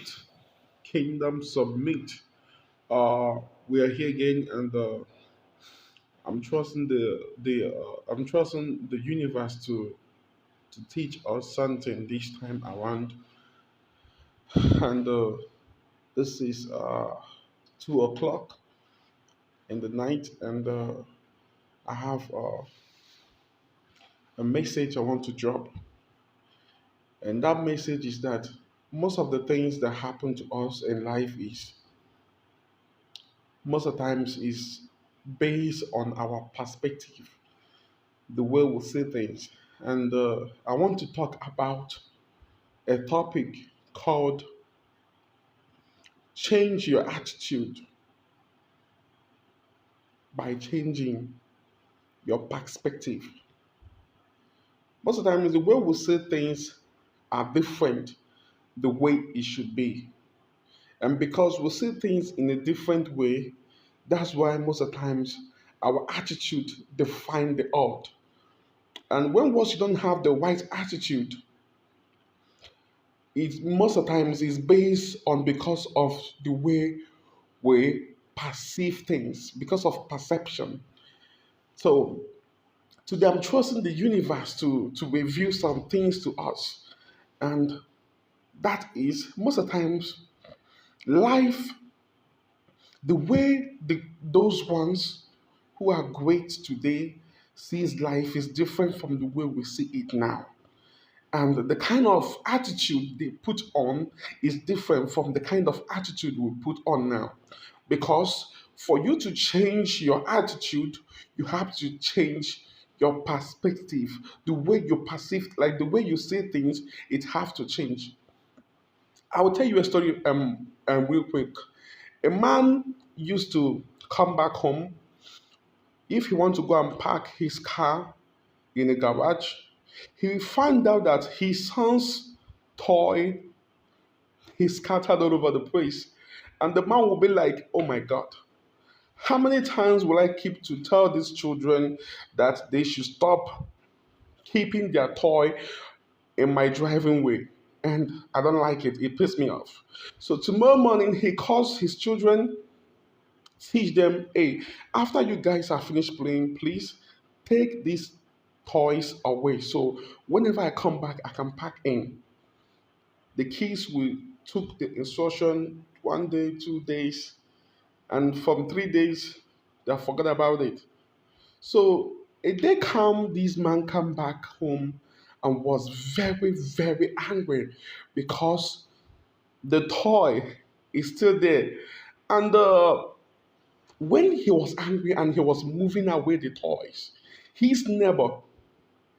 podcast Kingdom Submit. Uh, we are here again, and I'm trusting I'm trusting the universe to teach us something this time around. And this is 2 o'clock in the night, and I have a message I want to drop, and that message is that most of the things that happen to us in life is most of the times is based on our perspective, the way we see things. And I want to talk about a topic called change your attitude by changing your perspective. Most of the time, the way we see things are different the way it should be. And because we see things in a different way, that's why most of the times our attitude define the odd. And when once you don't have the right attitude, it most of the times is based on because of the way we perceive things, because of perception. So today I'm trusting the universe to reveal some things to us. And that is most of the times life, the way those ones who are great today sees life is different from the way we see it now. And the kind of attitude they put on is different from the kind of attitude we put on now. Because for you to change your attitude, you have to change your perspective. The way you perceive, like the way you see things, it have to change. I will tell you a story real quick. A man used to come back home if he want to go and park his car in a garage. He found out that his son's toy is scattered all over the place. And the man will be like, oh my God, how many times will I keep to tell these children that they should stop keeping their toy in my driving way? And I don't like it. It pisses me off. So tomorrow morning, he calls his children, teach them, hey, after you guys are finished playing, please take these toys away. So whenever I come back, I can pack in. The kids will took the instruction 1 day, 2 days, and from 3 days, they forgot about it. So a day come, this man come back home and was very, very angry because the toy is still there. And when he was angry and he was moving away the toys, his neighbor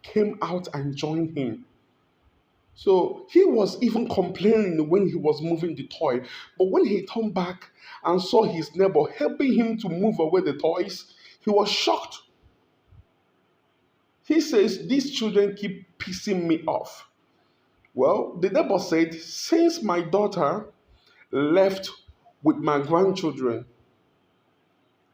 came out and joined him. So he was even complaining when he was moving the toy. But when he turned back and saw his neighbor helping him to move away the toys, he was shocked. He says, these children keep pissing me off. Well, the neighbor said, since my daughter left with my grandchildren,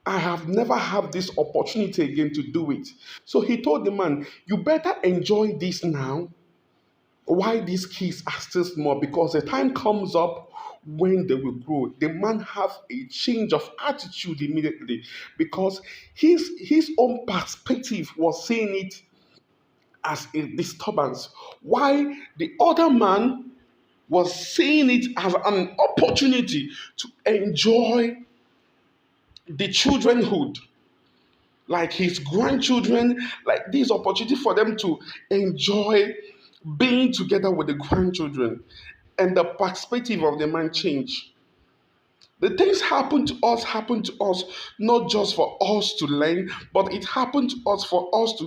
I have never had this opportunity again to do it. So he told the man, you better enjoy this now why these kids are still small, because the time comes up when they will grow. The man have a change of attitude immediately because his own perspective was seeing it as a disturbance, why the other man was seeing it as an opportunity to enjoy the childrenhood, like his grandchildren, like this opportunity for them to enjoy being together with the grandchildren. And the perspective of the man changed. The things happen to us not just for us to learn, but it happened to us for us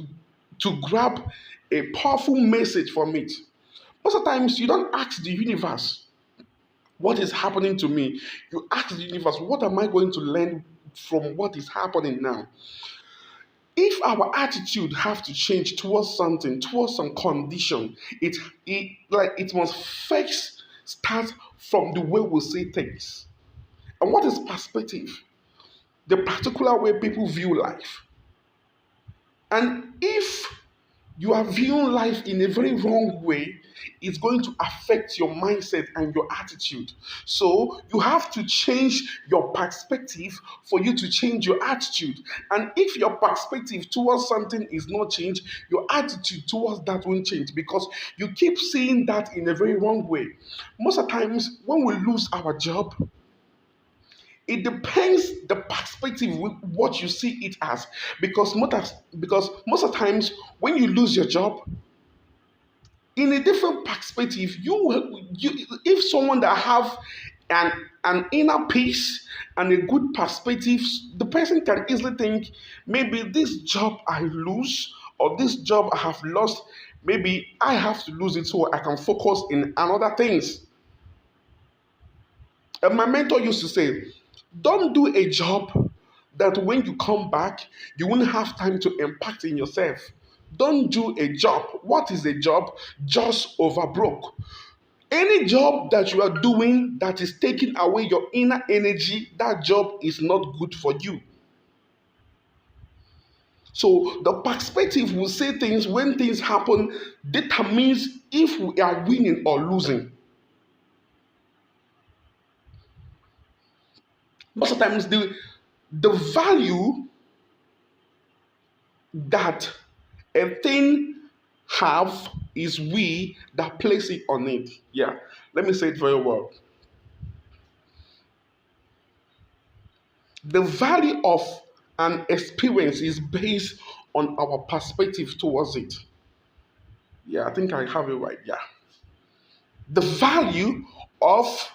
to grab a powerful message from it. Most of the times you don't ask the universe what is happening to me. You ask the universe, what am I going to learn from what is happening now? If our attitude have to change towards something, towards some condition, it must first start from the way we see things. And what is perspective? The particular way people view life. And if you are viewing life in a very wrong way, it's going to affect your mindset and your attitude. So you have to change your perspective for you to change your attitude. And if your perspective towards something is not changed, your attitude towards that won't change because you keep seeing that in a very wrong way. Most of the times when we lose our job, it depends the perspective with what you see it as. Because most of the times when you lose your job, in a different perspective, you if someone that have an inner peace and a good perspective, the person can easily think maybe this job I lose or this job I have lost, maybe I have to lose it so I can focus in another things. And my mentor used to say, don't do a job that when you come back, you won't have time to impact in yourself. Don't do a job. What is a job? Just overbroke. Any job that you are doing that is taking away your inner energy, that job is not good for you. So the perspective will say things when things happen determines if we are winning or losing. Most of the times the value that a thing have is we that place it on it. Yeah, let me say it very well. The value of an experience is based on our perspective towards it. Yeah, I think I have it right. Yeah. The value of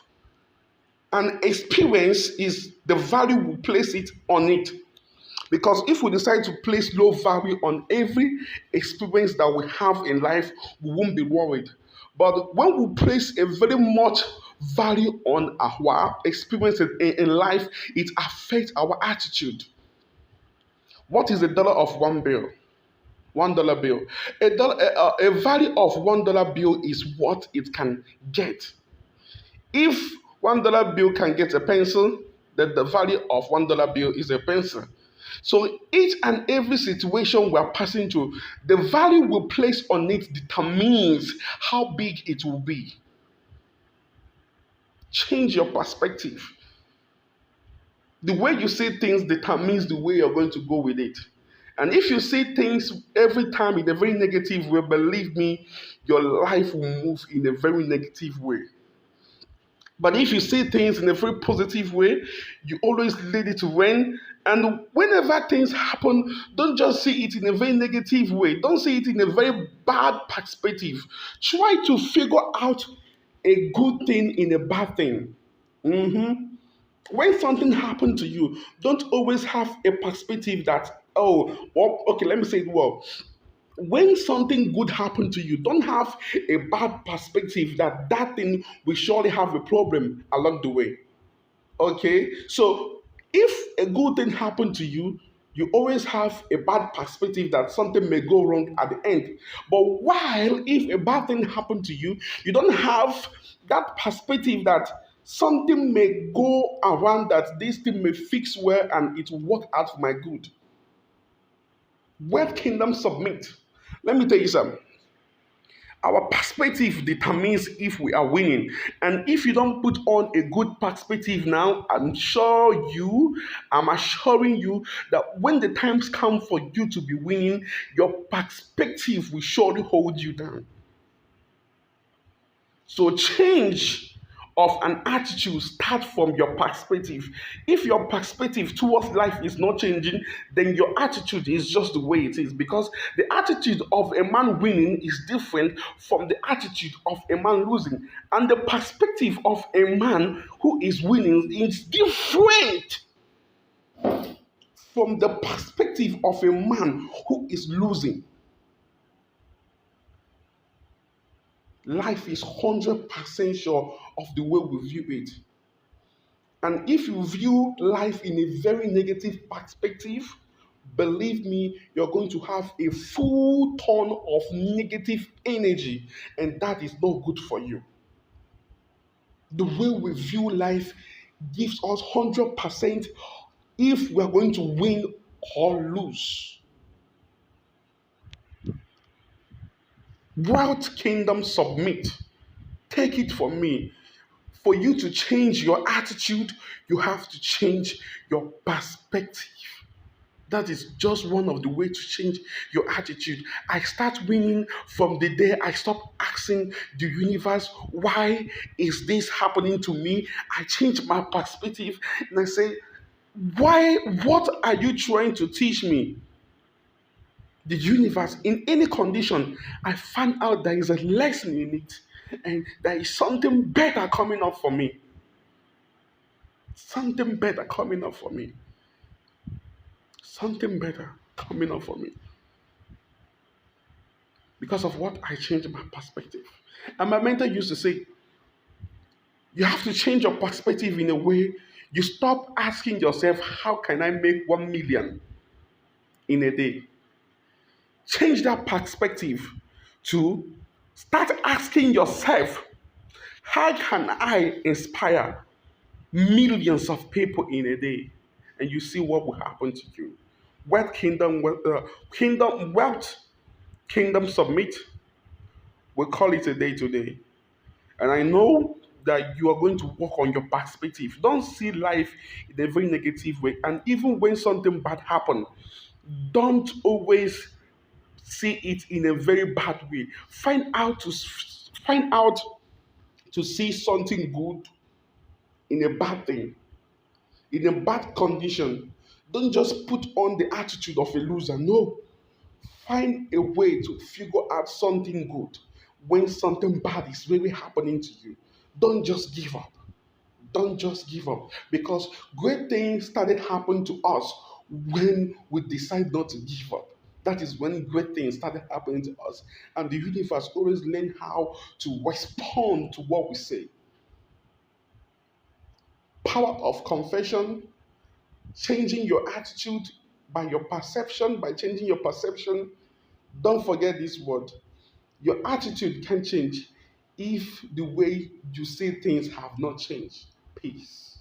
an experience is the value we place it on it. Because if we decide to place low value on every experience that we have in life, we won't be worried. But when we place a very much value on our experience in life, it affects our attitude. What is a dollar of one bill? $1 bill. A value of $1 bill is what it can get. If $1 bill can get a pencil, then the value of $1 bill is a pencil. So each and every situation we're passing through, the value we place on it determines how big it will be. Change your perspective. The way you see things determines the way you're going to go with it. And if you see things every time in a very negative way, believe me, your life will move in a very negative way. But if you see things in a very positive way, you always lead it to win. And whenever things happen, don't just see it in a very negative way. Don't see it in a very bad perspective. Try to figure out a good thing in a bad thing. Mhm. When something happened to you, don't always have a perspective that, oh, well, okay, let me say it well. When something good happened to you, don't have a bad perspective that that thing will surely have a problem along the way. Okay, so if a good thing happened to you, you always have a bad perspective that something may go wrong at the end. But while if a bad thing happened to you, you don't have that perspective that something may go around, that this thing may fix well and it will work out for my good. Word kingdom submit. Let me tell you something. Our perspective determines if we are winning. And if you don't put on a good perspective now, I'm assuring you that when the times come for you to be winning, your perspective will surely hold you down. So change of an attitude start from your perspective. If your perspective towards life is not changing, then your attitude is just the way it is, because the attitude of a man winning is different from the attitude of a man losing, and the perspective of a man who is winning is different from the perspective of a man who is losing. Life is 100% sure of the way we view it. And if you view life in a very negative perspective, believe me, you're going to have a full ton of negative energy, and that is not good for you. The way we view life gives us 100% if we are going to win or lose. Wealth Kingdom Submit. Take it from me. For you to change your attitude, you have to change your perspective. That is just one of the ways to change your attitude. I start winning from the day I stop asking the universe, why is this happening to me? I change my perspective and I say, why? What are you trying to teach me? The universe, in any condition, I find out there is a lesson in it and there is something better coming up for me. Something better coming up for me. Something better coming up for me. Because of what I changed my perspective. And my mentor used to say, you have to change your perspective in a way you stop asking yourself, how can I make 1 million in a day? Change that perspective to start asking yourself, how can I inspire millions of people in a day? And you see what will happen to you. Wealth Kingdom, Wealth Kingdom Submit. We call it a day today. And I know that you are going to work on your perspective. Don't see life in a very negative way. And even when something bad happens, don't always see it in a very bad way. Find out to see something good in a bad thing, in a bad condition. Don't just put on the attitude of a loser. No, find a way to figure out something good when something bad is really happening to you. Don't just give up. Don't just give up because great things started happening to us when we decide not to give up. That is when great things started happening to us. And the universe always learn how to respond to what we say. Power of confession, changing your attitude by your perception, by changing your perception. Don't forget this word. Your attitude can change if the way you see things have not changed. Peace.